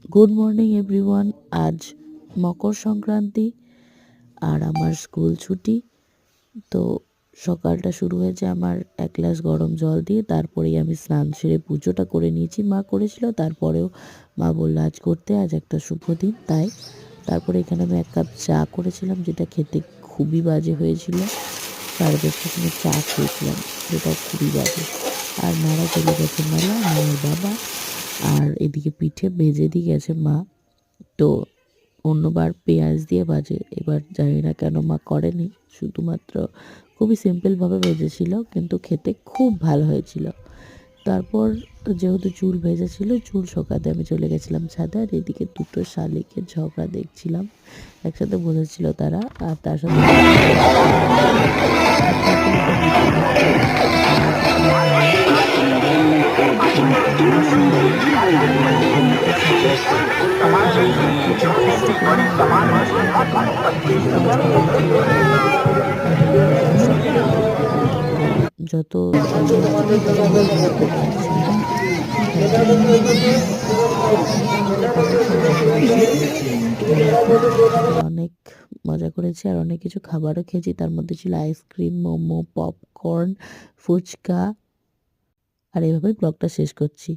Good morning everyone. আজ মকর সংক্রান্তি আর আমার school ছুটি। তো সকালটা শুরু হয়েছে আমার এক গ্লাস গরম জল দিয়ে। তারপরেই আমি স্নান সেরে পুজোটা করে নিয়েছি। মা করেছিল, তারপরেও মা বলল আজ করতে, আজ একটা শুভ দিন, তাই। তারপরে এখানে আমি 1 কাপ চা করেছিলাম, যেটা খেতে খুবই বাজে হয়েছিল। 10:30টার সময় চা খেয়েছিলাম, যেটা খুবই বাজে। আর মারা চলে গেছে মেলা, মায়ের বাবা। আর এদিকে পিঠে ভেজে দিয়ে গেছে মা। তো অন্যবার পেঁয়াজ দিয়ে ভাজে, এবার জানি না কেন মা করেনি, শুধুমাত্র খুবই সিম্পলভাবে ভেজেছিল, কিন্তু খেতে খুব ভালো হয়েছিল। তারপর যেহেতু চুল ভেজেছিল, চুল শোকাতে আমি চলে গেছিলাম ছাদে। আর এদিকে দুটো শালিকের ঝগড়া দেখছিলাম, একসাথে বসেছিল তারা, আর তার সাথে যত অনেক মজা করেছি আর অনেক কিছু খাবারও খেয়েছি। তার মধ্যে ছিল আইসক্রিম, মোমো, পপকর্ন, ফুচকা। আর এভাবেই ব্লগটা শেষ করছি।